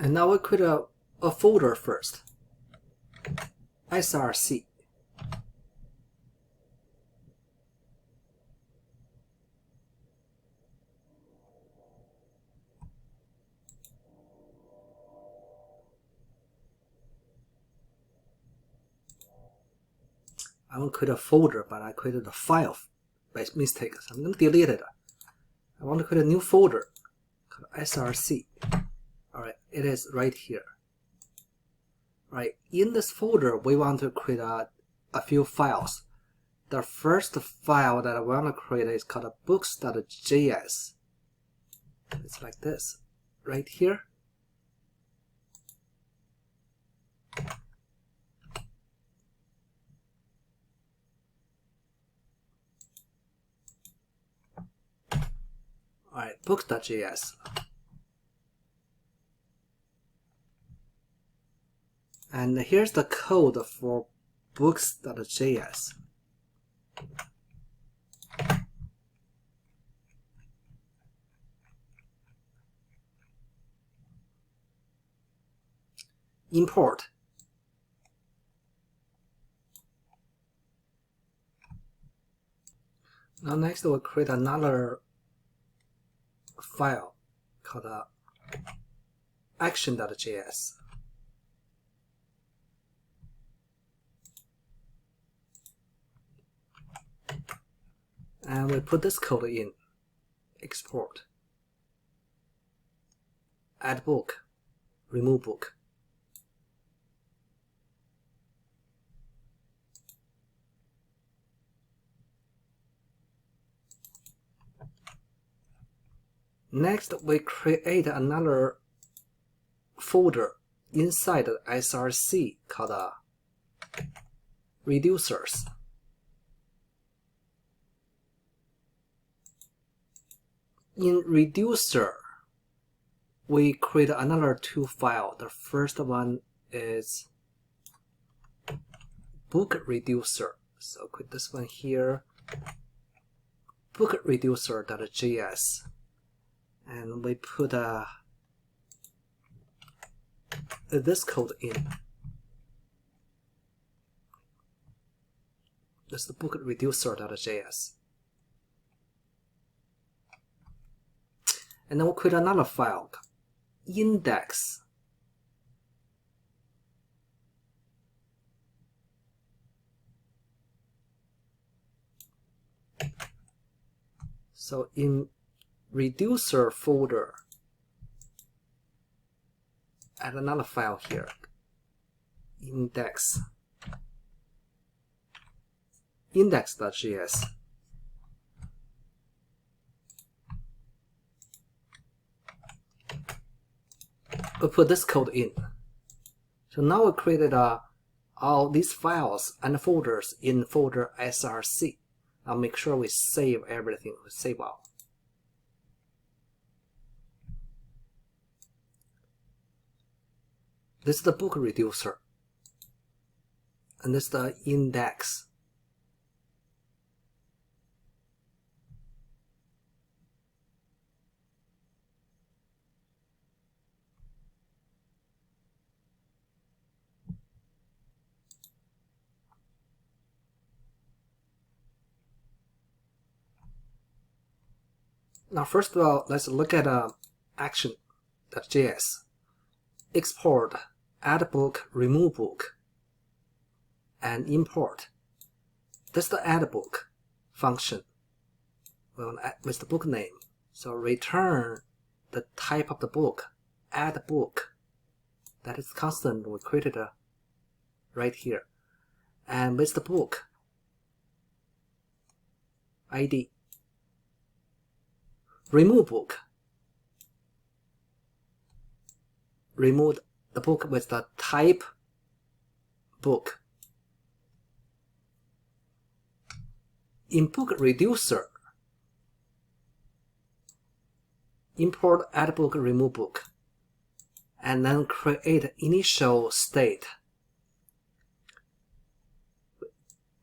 And now we create a folder first. src. I want to create a folder, but I created a file by mistake, so I'm going to delete it. I want to create a new folder called src. Alright, it is right here. Right, in this folder, we want to create a few files. The first file that I want to create is called books.js. It's like this, right here. Alright, books.js. And here's the code for books.js. Import. Now next we'll create another file called action.js. And we put this code in. Export. Add book. Remove book. Next, we create another folder inside the src called reducers. In reducer, we create another two files. The first one is book reducer. So create this one here, book reducer.js. And we put this code in. This is the book reducer.js. And then we'll create another file, index. So in reducer folder, add another file here, index.js. We put this code in. So now we created all these files and folders in folder src. Now make sure we save everything, we save all. This is the book reducer, and this is the index. Now first of all, let's look at action.js. Export, add book, remove book, and import. This is the add book function. We want to add with the book name. So return the type of the book, add book. That is constant we created right here. And with the book ID. Remove book. Remove the book with the type book. In book reducer, import add book, remove book, and then create initial state.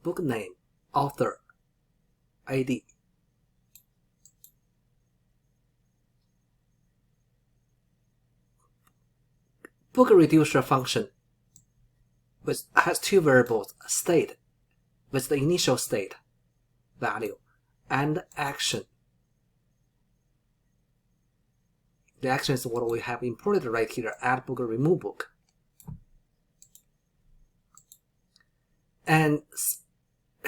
Book name, author, ID. book reducer function has two variables, state with the initial state value and action. The action is what we have imported right here, add book or remove book. And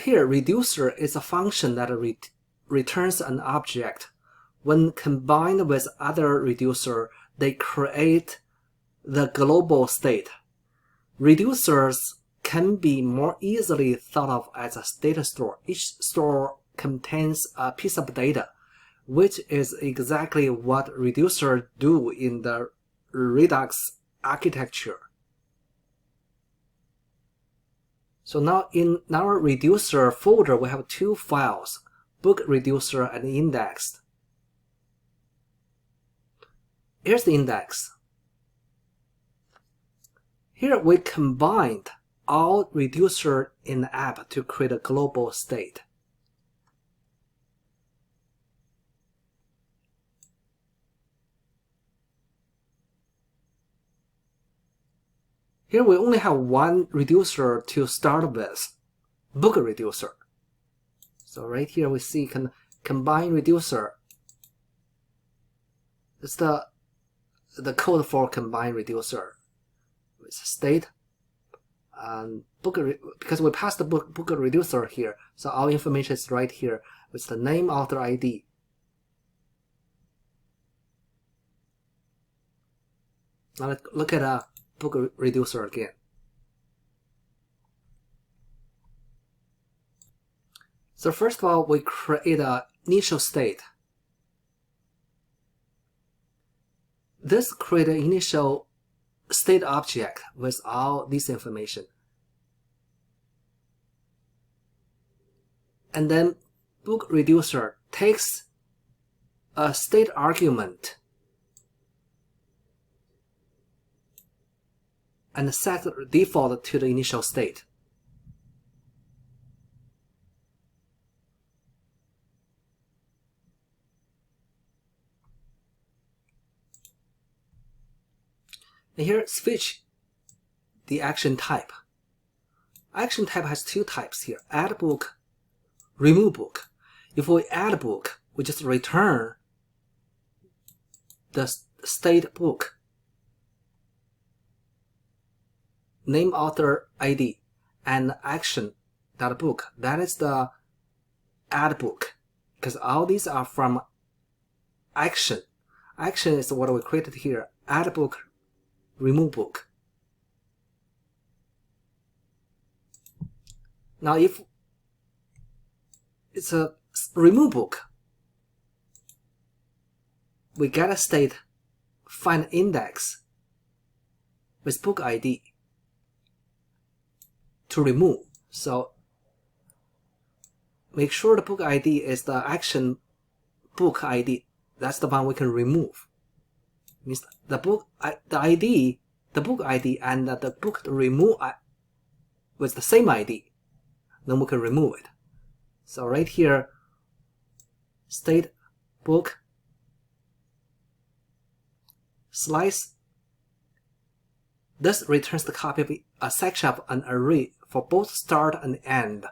here, reducer is a function that returns an object. When combined with other reducer, they create the global state. Reducers can be more easily thought of as a data store. Each store contains a piece of data, which is exactly what reducers do in the Reudx architecture. So now in our reducer folder, we have two files, book reducer and index. Here's the index. Here we combined all reducer in the app to create a global state. Here we only have one reducer to start with, book reducer. So right here we see combine reducer. It's the code for combine reducer. It's state and book, because we passed the book reducer here, so all information is right here with the name, author ID. Now let's look at a book reducer again. So first of all, we create an initial state. This creates an initial state object with all this information. And then book reducer takes a state argument and set the default to the initial state. And here, switch the action type. Action type has two types here, add book, remove book. If we add book, we just return the state book, name, author, ID, and action.book. That is the add book, because all these are from action. Action is what we created here, add book, remove book. Now if it's a remove book, we get a state, find index with book ID to remove. So make sure the book ID is the action book ID. That's the one we can remove. Means the book ID and the book to remove with the same ID, then we can remove it. So right here, state book slice. This returns the copy of a section of an array for both start and end,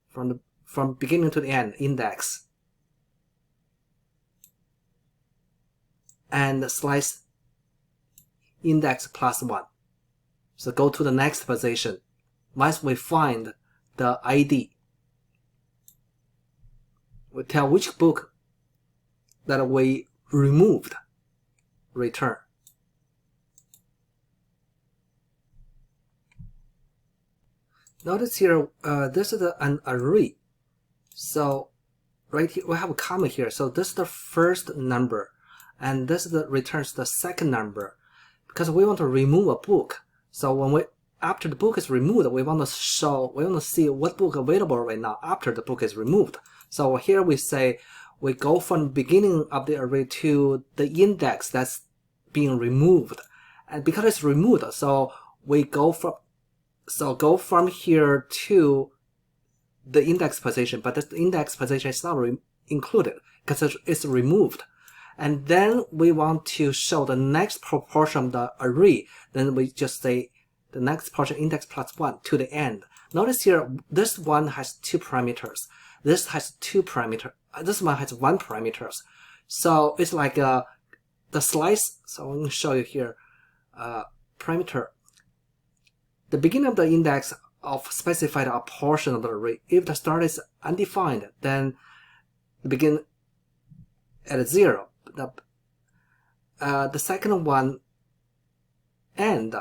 from beginning to the end, index. And slice index +1. So go to the next position. Once we find the ID, we tell which book that we removed, return. Notice here, this is an array. So right here, we have a comma here. So this is the first number. And this returns the second number, because we want to remove a book. So when after the book is removed, we want to see what book available right now after the book is removed. So here we say we go from the beginning of the array to the index that's being removed, and because it's removed, so we go from here to the index position, but the index position is not included because it's removed. and then we want to show the next proportion of the array, then we just say the next portion index plus 1 to the end. Notice here, this one has 2 parameters. This has 2 parameters. This one has 1 parameters. So it's like the slice. So I'm going to show you here. Parameter. The beginning of the index of specified a portion of the array. If the start is undefined, then begin at 0. The second one, end.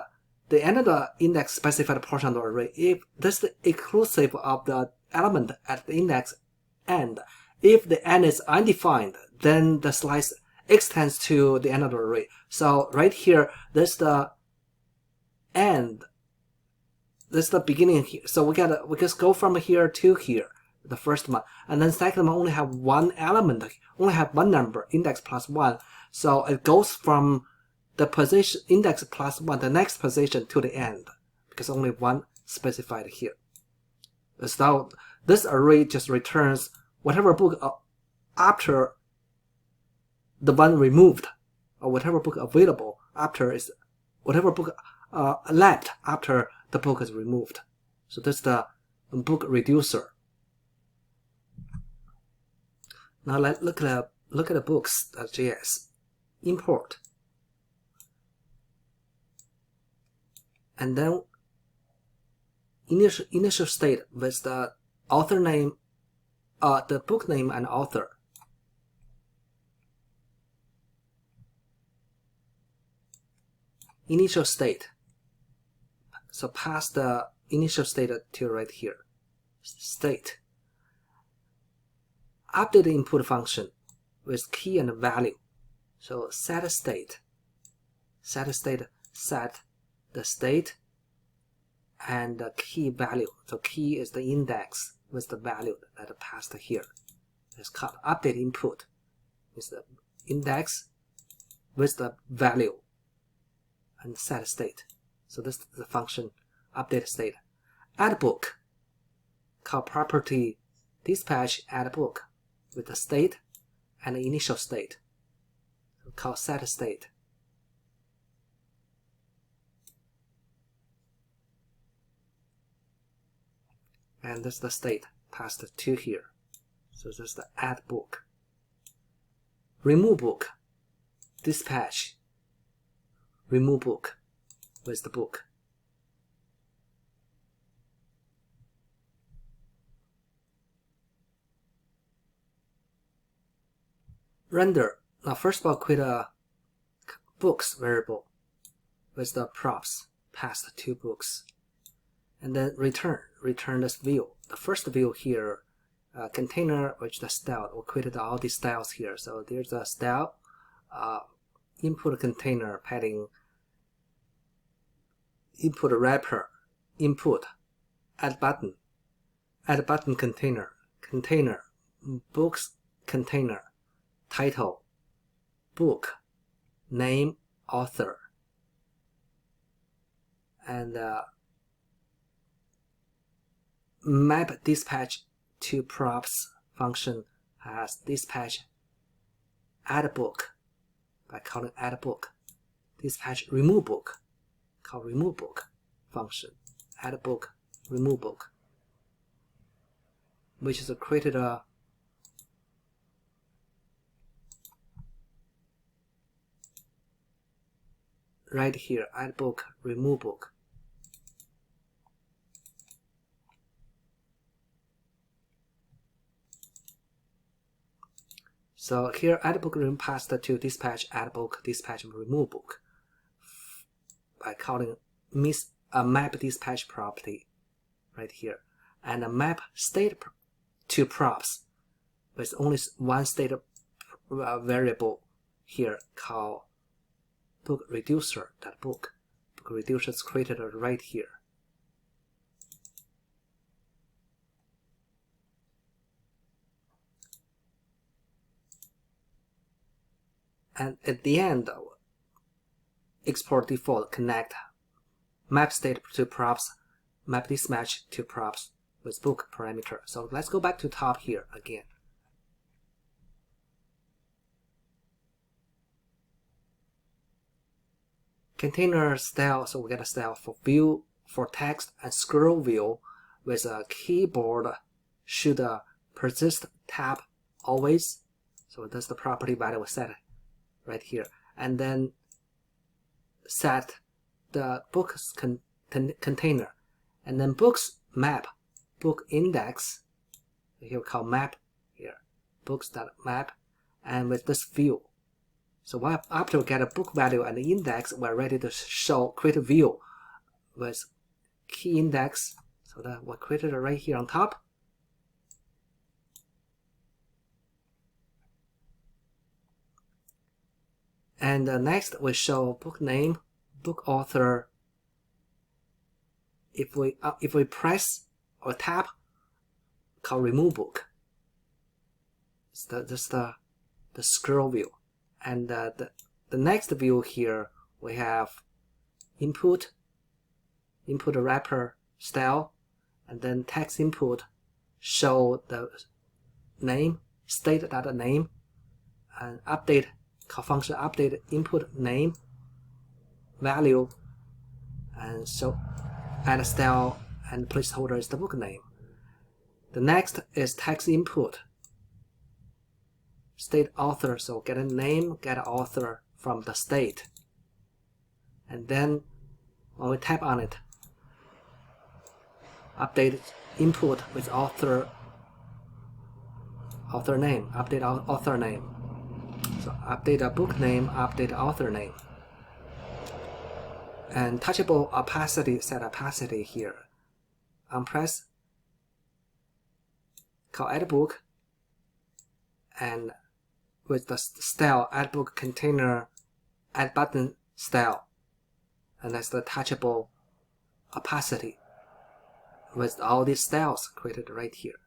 The end of the index specified portion of the array. If this is inclusive of the element at the index end. If the end is undefined, then the slice extends to the end of the array. So right here, this is the end. This is the beginning here. So we just go from here to here, the first one, and then second one only have one element, only have one number, index plus 1. So it goes from the position index plus 1, the next position, to the end, because only one specified here. So this array just returns whatever book after the one removed, or whatever book available after is whatever book left after the book is removed. So that's the book reducer. Now let's look at the books.js. Import. And then initial state with the author name, the book name and author. Initial state. So pass the initial state to right here. State. Update the input function with key and value. So set state. Set the state and the key value. So key is the index with the value that passed here. It's called update input with the index with the value and set state. So this is the function update state. Add book. Call property dispatch add book with the state and the initial state. So call set state. And this is the state passed to here. So this is the add book. Remove book. Dispatch. Remove book with the book. Render. Now first of all, create a books variable with the props passed to books. And then return this view. The first view here, container, which the style, we created all these styles here. So there's a style, input container padding, input wrapper, input, add button container, books container, title, book, name, author, and map dispatch to props function has dispatch add book by calling add book. Dispatch remove book, call remove book function. Add book, remove book, which is created a right here. Add book, remove book. So here add book passed to dispatch add book, dispatch remove book by calling map dispatch property right here, and a map state to props with only one state variable here called book reducer. That book reducer is created right here. And at the end, export default connect map state to props, map dispatch to props with book parameter. So let's go back to top here again. container style, so we get a style for view, for text, and scroll view with a keyboard should persist tab always. So that's the property value we set right here. And then set the books container, and then books map, book index, here we call map here, books.map, and with this view. So after we get a book value and the index, we're ready to create a view with key index. So that we created it right here on top. And next we show book name, book author. If we press or tap, called remove book. It's the scroll view. And the next view here we have input wrapper style, and then text input show the name, state.name, and update, call function update input name value, and so add style and placeholder is the book name. The next is text input, state author, so get a name, get an author from the state, and then when we tap on it, update input with author name, update author name. So update a book name, update author name. And touchable opacity, set opacity here. On press, call add book, and with the style add book container add button style, and that's the touchable opacity with all these styles created right here.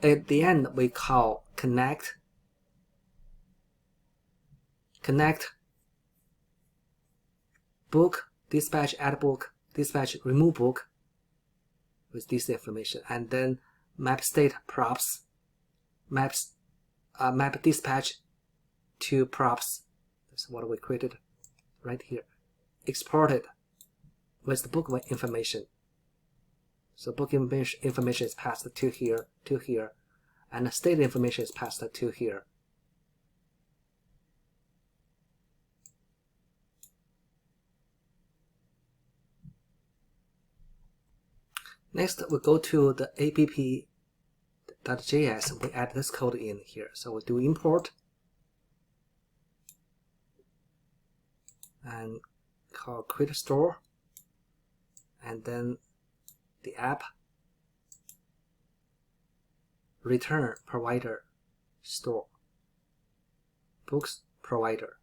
At the end we call connect book, dispatch add book, dispatch remove book with this information, and then map state props, map dispatch to props. That's what we created right here. Exported with the book information. So book information is passed to here, and the state information is passed to here. Next, we go to the app.js. We add this code in here. So we do import and call create store, and then the app return provider store, books provider.